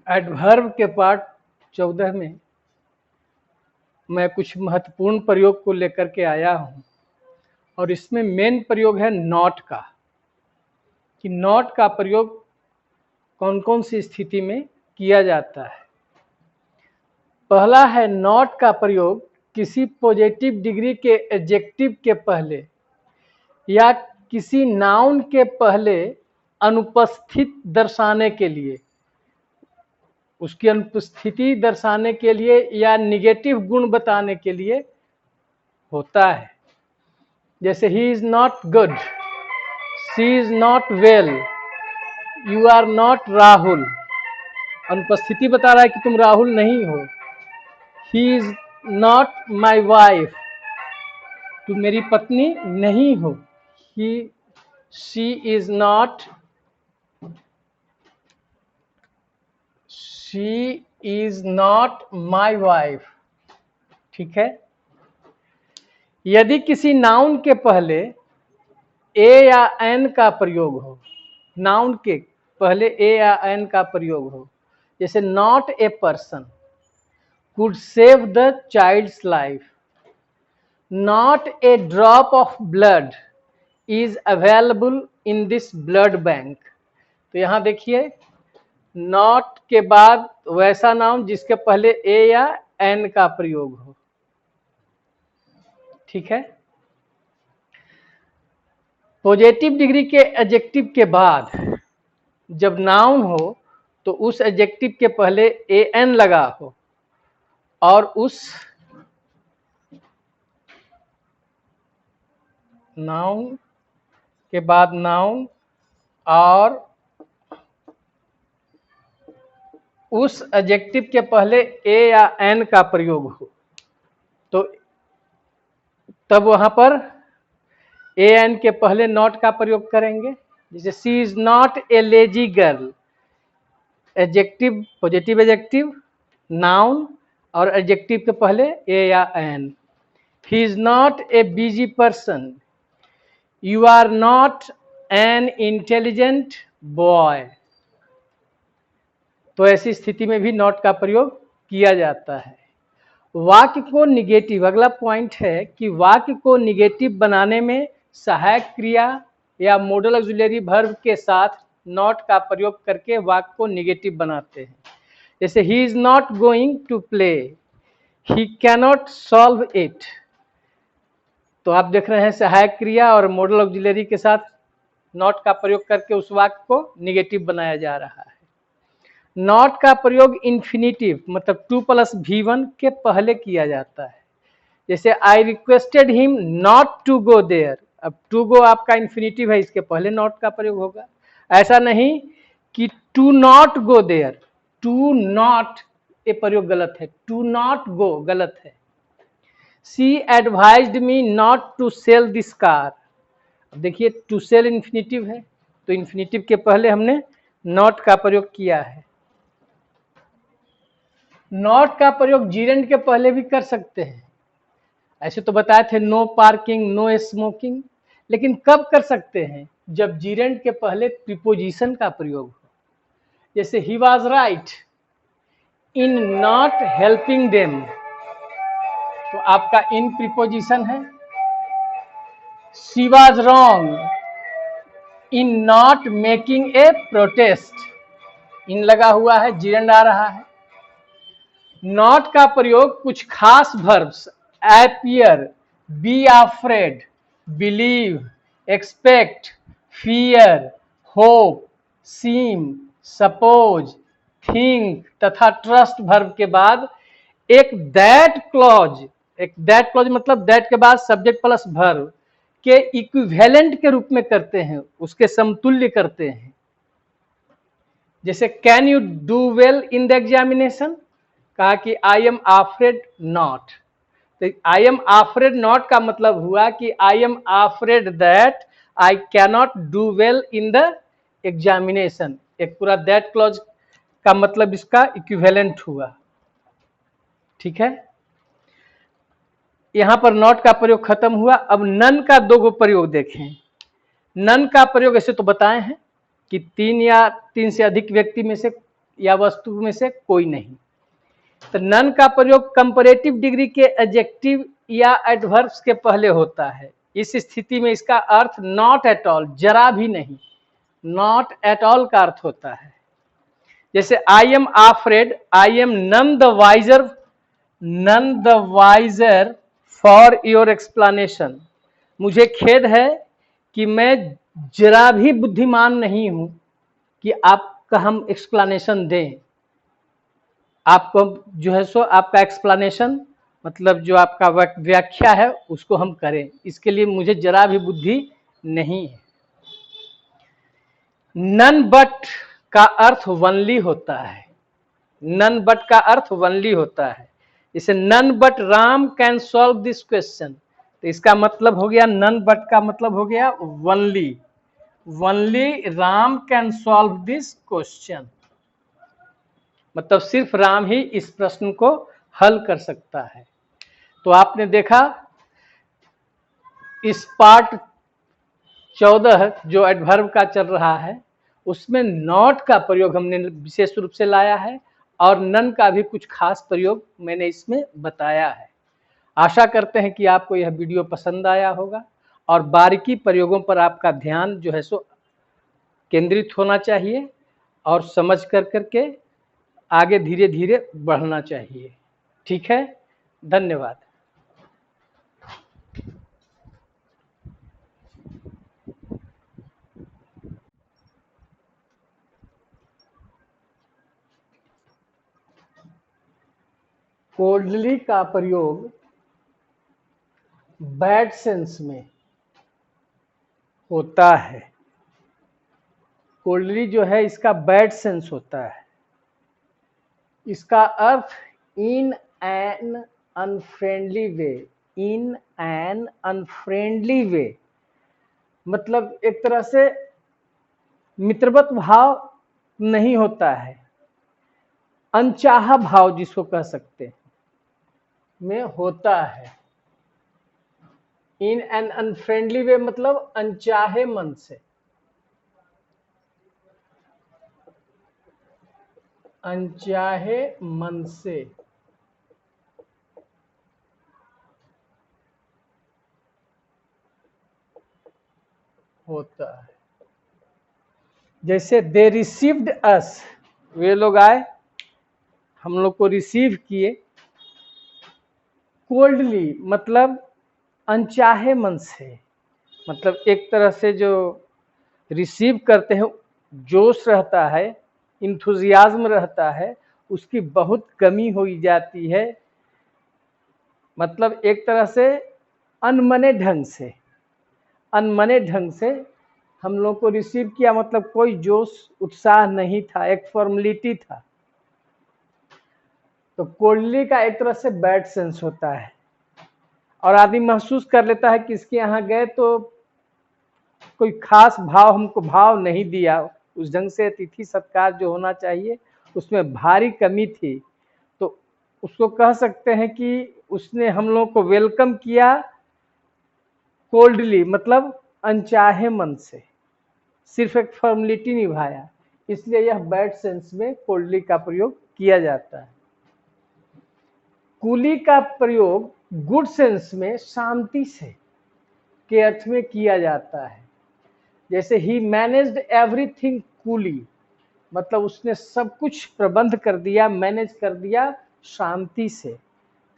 Adverb के part 14 में मैं कुछ महत्वपूर्ण प्रयोग को लेकर के आया हूं और इसमें मेन प्रयोग है नॉट का, कि नॉट का प्रयोग कौन कौन सी स्थिति में किया जाता है। पहला है नॉट का प्रयोग किसी पॉजिटिव डिग्री के एडजेक्टिव के पहले या किसी नाउन के पहले अनुपस्थित दर्शाने के लिए, उसकी अनुपस्थिति दर्शाने के लिए या निगेटिव गुण बताने के लिए होता है। जैसे he is not good, she is not well, you are not Rahul, अनुपस्थिति बता रहा है कि तुम राहुल नहीं हो। He is not my wife, तुम मेरी पत्नी नहीं हो। He she is not, she is not my wife. ठीक है। यदि किसी नाउन के पहले ए या एन का प्रयोग हो, नाउन के पहले ए या एन का प्रयोग हो, जैसे not a person could save the child's life, not a drop of blood is available in this blood bank. तो यहां देखिए नॉट के बाद वैसा नाउन जिसके पहले ए या एन का प्रयोग हो। ठीक है। पॉजिटिव डिग्री के एडजेक्टिव के बाद जब नाउन हो तो उस एडजेक्टिव के पहले ए एन लगा हो और उस नाउन के बाद नाउन और उस एडजेक्टिव के पहले ए या एन का प्रयोग हो, तो तब वहां पर ए एन के पहले नॉट का प्रयोग करेंगे। जैसे she is not a lazy girl, adjective positive adjective noun और एडजेक्टिव के पहले ए या an. He is not a busy person, you are not an intelligent boy. तो ऐसी स्थिति में भी नॉट का प्रयोग किया जाता है। वाक्य को निगेटिव, अगला पॉइंट है कि वाक्य को निगेटिव बनाने में सहायक क्रिया या मॉडल ऑक्सिलरी वर्ब के साथ नॉट का प्रयोग करके वाक्य को निगेटिव बनाते हैं। जैसे he is not going to play, he cannot solve it. तो आप देख रहे हैं सहायक क्रिया और मॉडल ऑक्सिलरी के साथ नॉट का प्रयोग करके उस वाक्य को निगेटिव बनाया जा रहा है। नॉट का प्रयोग इन्फिनिटिव मतलब 2+V1 के पहले किया जाता है। जैसे I requested him not to go there, अब टू गो आपका इन्फिनिटिव है, इसके पहले नॉट का प्रयोग होगा। ऐसा नहीं कि to not go there, to not ये प्रयोग गलत है, टू नॉट गो गलत है। She advised me not to sell this car, अब देखिए टू सेल इन्फिनिटिव है तो इन्फिनिटिव के पहले हमने नॉट का प्रयोग किया है। नॉट का प्रयोग जीरेंड के पहले भी कर सकते हैं। ऐसे तो बताए थे नो पार्किंग, नो स्मोकिंग, लेकिन कब कर सकते हैं? जब जीरेंड के पहले प्रीपोजिशन का प्रयोग हो। जैसे he was right in not helping them, तो आपका इन प्रीपोजिशन है। She was wrong in not making a protest, in लगा हुआ है, जीरेंड आ रहा है। नॉट का प्रयोग कुछ खास verbs appear, be afraid, believe, expect, fear, hope, seem, suppose, think तथा trust वर्ब के बाद एक that clause मतलब that के बाद सब्जेक्ट प्लस वर्ब के इक्विवेलेंट के रूप में करते हैं, उसके समतुल्य करते हैं। जैसे can you do well in the examination, कहा कि आई एम आफ्रेड नॉट, तो आई एम आफ्रेड नॉट का मतलब हुआ कि आई am afraid that I cannot do well in the examination. एक पूरा दैट क्लॉज का मतलब इसका इक्विवेलेंट हुआ। ठीक है। यहां पर नॉट का प्रयोग खत्म हुआ। अब नन का दो प्रयोग देखें। नन का प्रयोग ऐसे तो बताए हैं कि तीन या तीन से अधिक व्यक्ति में से या वस्तु में से कोई नहीं। तो नन का प्रयोग कंपैरेटिव डिग्री के एडजेक्टिव या एडवर्ब्स के पहले होता है। इस स्थिति में इसका अर्थ नॉट एट ऑल, जरा भी नहीं, नॉट एट ऑल का अर्थ होता है। जैसे I am afraid, I am none the wiser for your explanation. मुझे खेद है कि मैं जरा भी बुद्धिमान नहीं हूं कि आपका हम एक्सप्लेनेशन दें। आपको जो है सो आपका एक्सप्लेनेशन मतलब जो आपका व्याख्या है उसको हम करें, इसके लिए मुझे जरा भी बुद्धि नहीं है। नन बट का अर्थ वनली होता है। नन बट का अर्थ वनली होता है। जैसे none but Ram can solve this question, तो इसका मतलब हो गया, नन बट का मतलब हो गया only, only Ram can solve this question, मतलब सिर्फ राम ही इस प्रश्न को हल कर सकता है। तो आपने देखा इस पार्ट 14 जो एडवर्ब का चल रहा है उसमें नॉट का प्रयोग हमने विशेष रूप से लाया है और नन का भी कुछ खास प्रयोग मैंने इसमें बताया है। आशा करते हैं कि आपको यह वीडियो पसंद आया होगा और बारीकी प्रयोगों पर आपका ध्यान जो है सो केंद्रित होना चाहिए और समझ करके आगे धीरे धीरे बढ़ना चाहिए। ठीक है, धन्यवाद। कोल्डली का प्रयोग बैड सेंस में होता है। कोल्डली जो है इसका बैड सेंस होता है। इसका अर्थ in an unfriendly way, in an unfriendly way, मतलब एक तरह से मित्रवत भाव नहीं होता है, अनचाहा भाव जिसको कह सकते हैं में होता है। इन एन अनफ्रेंडली वे मतलब अनचाहे मन से, अनचाहे मन से होता है। जैसे दे रिसीव्ड अस, वे लोग आए हम लोग को रिसीव किए। कोल्डली मतलब अनचाहे मन से, मतलब एक तरह से जो रिसीव करते हैं जोश रहता है, इंथुजियाज्म रहता है, उसकी बहुत कमी हो जाती है। मतलब एक तरह से अनमने ढंग से, अनमने ढंग से हम लोग को रिसीव किया, मतलब कोई जोश उत्साह नहीं था, एक फॉर्मेलिटी था। तो कोल्डली का एक तरह से बैड सेंस होता है और आदमी महसूस कर लेता है कि इसके यहाँ गए तो कोई खास भाव हमको भाव नहीं दिया, उस ढंग से अतिथि सत्कार जो होना चाहिए उसमें भारी कमी थी। तो उसको कह सकते हैं कि उसने हम लोग को वेलकम किया कोल्डली, मतलब अनचाहे मन से, सिर्फ एक फॉर्मेलिटी निभाया, इसलिए यह बैड सेंस में कोल्डली का प्रयोग किया जाता है। कूली का प्रयोग गुड सेंस में शांति से के अर्थ में किया जाता है। जैसे ही मैनेज्ड एवरीथिंग कूली, मतलब उसने सब कुछ प्रबंध कर दिया, मैनेज कर दिया शांति से,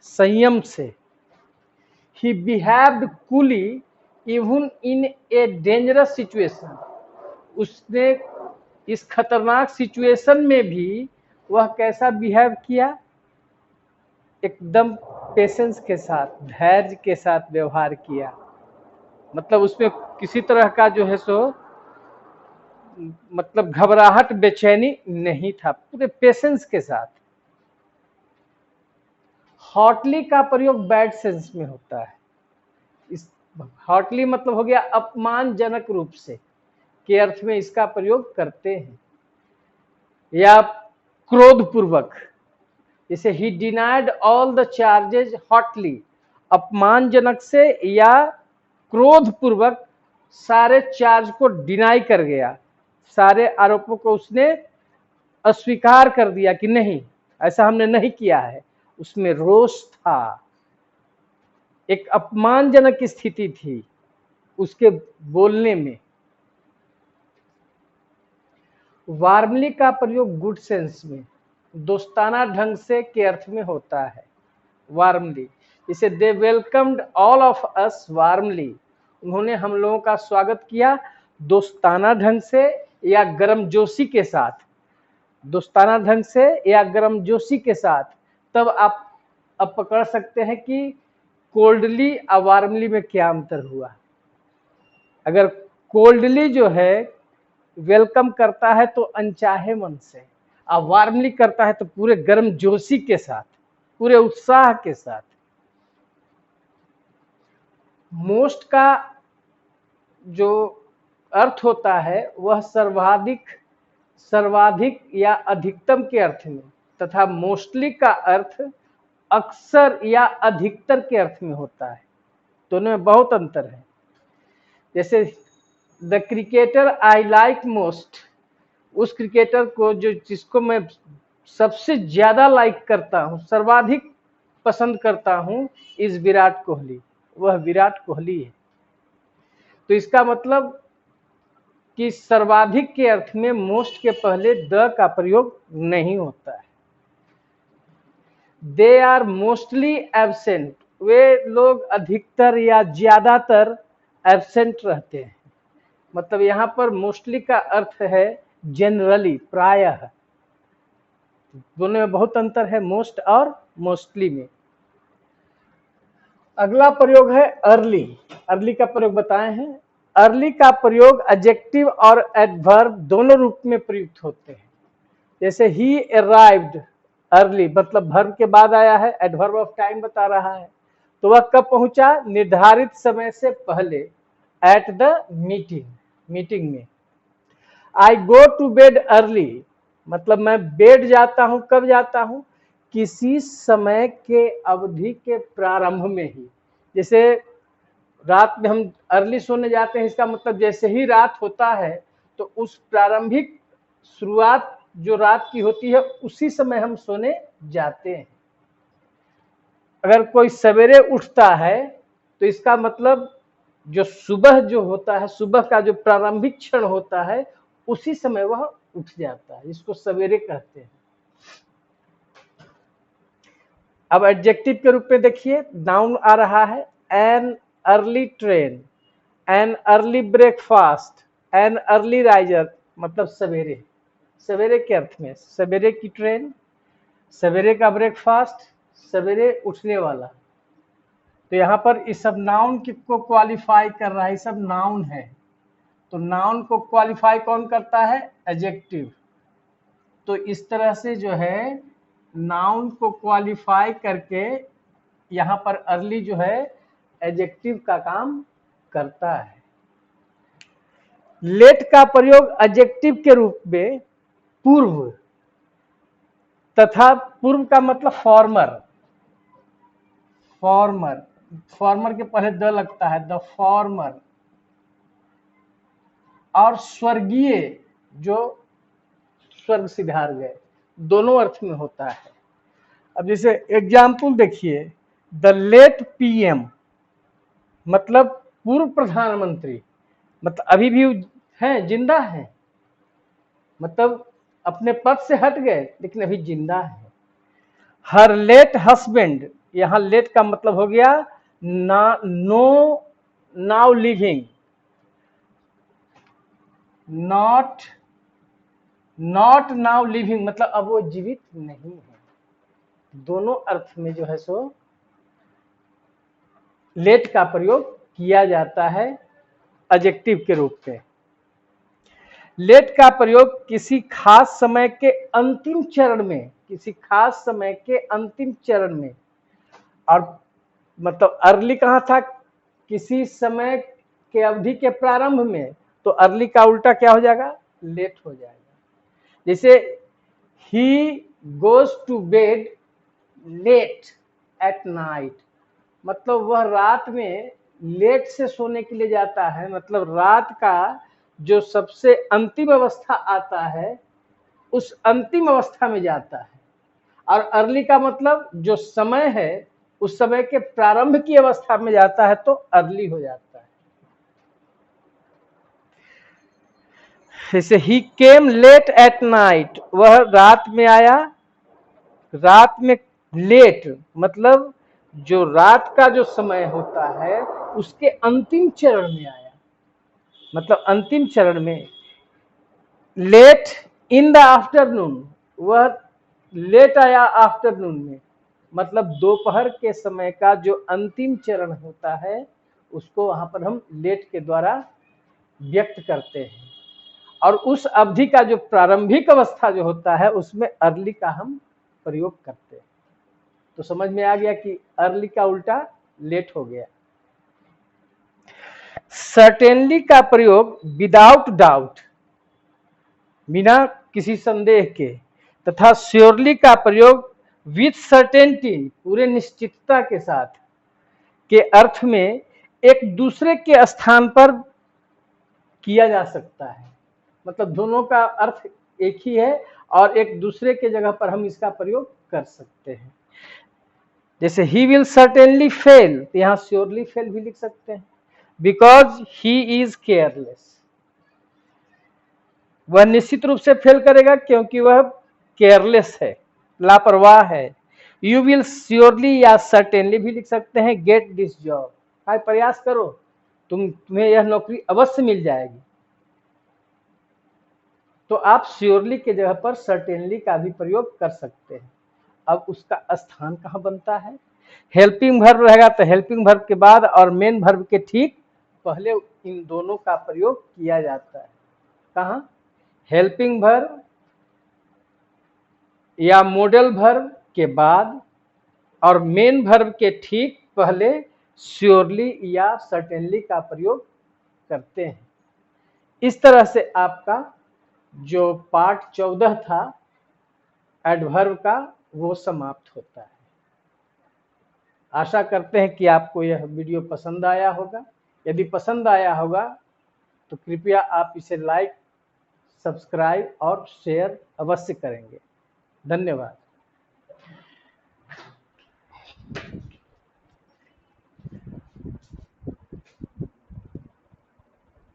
संयम से। He behaved coolly even in a dangerous situation, उसने इस खतरनाक सिचुएशन में भी वह कैसा बिहेव किया, एकदम पेशेंस के साथ, धैर्य के साथ व्यवहार किया। मतलब उसमें किसी तरह का जो है सो मतलब घबराहट बेचैनी नहीं था, पूरे पेशेंस के साथ। हॉटली का प्रयोग बैड सेंस में होता है। इस हॉटली मतलब हो गया अपमानजनक रूप से के अर्थ में इसका प्रयोग करते हैं। या क्रोधपूर्वक, जैसे ही denied all the charges hotly, अपमानजनक से या क्रोधपूर्वक सारे चार्ज को डिनाई कर गया, सारे आरोपों को उसने अस्वीकार कर दिया कि नहीं, ऐसा हमने नहीं किया है, उसमें रोष था, एक अपमानजनक स्थिति थी उसके बोलने में। वार्मली का प्रयोग गुड सेंस में, दोस्ताना ढंग से के अर्थ में होता है। वार्मली, इसे they welcomed all of us warmly, उन्होंने हम लोगों का स्वागत किया दोस्ताना ढंग से या गर्मजोशी के साथ। दोस्ताना ढंग से या गर्मजोशी के साथ, तब आप अब पकड़ सकते हैं कि कोल्डली और वार्मली में क्या अंतर हुआ। अगर कोल्डली जो है वेलकम करता है तो अनचाहे मन से, और वार्मली करता है तो पूरे गर्मजोशी के साथ, पूरे उत्साह के साथ। मोस्ट का जो अर्थ होता है वह सर्वाधिक या अधिकतम के अर्थ में, तथा मोस्टली का अर्थ अक्सर या अधिकतर के अर्थ में होता है। दोनों में बहुत अंतर है। जैसे the cricketer I like most, उस क्रिकेटर को जिसको मैं सबसे ज्यादा लाइक करता हूं, सर्वाधिक पसंद करता हूं, इज विराट कोहली, वह विराट कोहली है। तो इसका मतलब कि सर्वाधिक के अर्थ में मोस्ट के पहले द का प्रयोग नहीं होता है। दे आर मोस्टली एब्सेंट, वे लोग अधिकतर या ज्यादातर एब्सेंट रहते हैं। मतलब यहाँ पर मोस्टली का अर्थ है जनरली, प्रायः। दोनों में बहुत अंतर है मोस्ट और मोस्टली में। अगला प्रयोग है अर्ली। अर्ली का प्रयोग बताए हैं। अर्ली का प्रयोग एडजेक्टिव और एडवर्ब दोनों रूप में प्रयुक्त होते हैं। जैसे ही अराइव्ड अर्ली, मतलब वर्ब के बाद आया है, एडवर्ब ऑफ टाइम बता रहा है, तो वह कब पहुंचा, निर्धारित समय से पहले, एट द मीटिंग में। आई गो टू बेड अर्ली, मतलब मैं बेड जाता हूं, कब जाता हूं, किसी समय के अवधि के प्रारंभ में ही। जैसे रात में हम अर्ली सोने जाते हैं, इसका मतलब जैसे ही रात होता है तो उस प्रारंभिक शुरुआत जो रात की होती है उसी समय हम सोने जाते हैं। अगर कोई सवेरे उठता है तो इसका मतलब जो सुबह जो होता है, सुबह का जो प्रारंभिक क्षण होता है, उसी समय वह उठ जाता है, इसको सवेरे कहते हैं। अब एडजेक्टिव के रूप में देखिए, नाउन आ रहा है, an early train, an early breakfast, an early riser, मतलब सवेरे। सवेरे के अर्थ में सवेरे की ट्रेन, सवेरे का ब्रेकफास्ट, सवेरे उठने वाला। तो यहाँ पर इस सब नाउन को क्वालिफाई कर रहा है, सब नाउन है। तो नाउन को क्वालिफाई कौन करता है, एडजेक्टिव। तो इस तरह से जो है नाउन को क्वालिफाई करके यहाँ पर अर्ली जो है एडजेक्टिव का काम करता है। लेट का प्रयोग एडजेक्टिव के रूप में पूर्व, तथा पूर्व का मतलब फॉर्मर, फॉर्मर के पहले द लगता है, द फॉर्मर, और स्वर्गीय जो स्वर्ग सिधार गए, दोनों अर्थ में होता है। अब जैसे एग्जाम्पल देखिए, द लेट पीएम, मतलब पूर्व प्रधानमंत्री, मतलब अभी भी हैं, जिंदा हैं, मतलब अपने पद से हट गए लेकिन अभी जिंदा है। हर लेट हस्बैंड, यहां लेट का मतलब हो गया no now living, not now living, मतलब अब वो जीवित नहीं है। दोनों अर्थ में जो है सो लेट का प्रयोग किया जाता है एडजेक्टिव के रूप में। लेट का प्रयोग किसी खास समय के अंतिम चरण में, किसी खास समय के अंतिम चरण में, और मतलब अर्ली कहाँ था, किसी समय के अवधि के प्रारंभ में, तो अर्ली का उल्टा क्या हो जाएगा, लेट हो जाएगा। जैसे he goes to bed late at night, मतलब वह रात में लेट से सोने के लिए जाता है, मतलब रात का जो सबसे अंतिम अवस्था आता है उस अंतिम अवस्था में जाता है, और अर्ली का मतलब जो समय है उस समय के प्रारंभ की अवस्था में जाता है तो अर्ली हो जाता है। जैसे ही केम लेट एट नाइट, वह रात में आया, रात में लेट मतलब जो रात का जो समय होता है उसके अंतिम चरण में आया, मतलब अंतिम चरण में। लेट इन द आफ्टरनून, वह लेट आया आफ्टरनून में, मतलब दोपहर के समय का जो अंतिम चरण होता है उसको वहां पर हम लेट के द्वारा व्यक्त करते हैं, और उस अवधि का जो प्रारंभिक अवस्था जो होता है उसमें अर्ली का हम प्रयोग करते हैं। तो समझ में आ गया कि अर्ली का उल्टा लेट हो गया। सर्टेनली का प्रयोग विदाउट डाउट, बिना किसी संदेह के, तथा श्योरली का प्रयोग विथ सर्टेनिटी, पूरे निश्चितता के साथ, के अर्थ में एक दूसरे के स्थान पर किया जा सकता है। मतलब दोनों का अर्थ एक ही है और एक दूसरे के जगह पर हम इसका प्रयोग कर सकते हैं। जैसे ही विल सर्टेनली फेल, तो यहां श्योरली फेल भी लिख सकते हैं, बिकॉज ही इज केयरलेस, वह निश्चित रूप से फेल करेगा क्योंकि वह केयरलेस है, लापरवाह है। यू विल श्योरली या सर्टेनली भी लिख सकते हैं, गेट दिस जॉब, प्रयास करो, तुम्हें यह नौकरी अवश्य मिल जाएगी। तो आप श्योरली के जगह पर सर्टेनली का भी प्रयोग कर सकते हैं। अब उसका स्थान कहाँ बनता है? हेल्पिंग वर्ब रहेगा तो हेल्पिंग वर्ब के बाद और मेन वर्ब के ठीक पहले इन दोनों का प्रयोग किया जाता है। कहाँ? हेल्पिंग वर्ब या मॉडल वर्ब के बाद और मेन वर्ब के ठीक पहले श्योरली या सर्टेनली का प्रयोग करते हैं। इस तरह से आपका जो पार्ट 14 था एडवर्ब का वो समाप्त होता है। आशा करते हैं कि आपको यह वीडियो पसंद आया होगा। यदि पसंद आया होगा तो कृपया आप इसे लाइक, सब्सक्राइब और शेयर अवश्य करेंगे। धन्यवाद।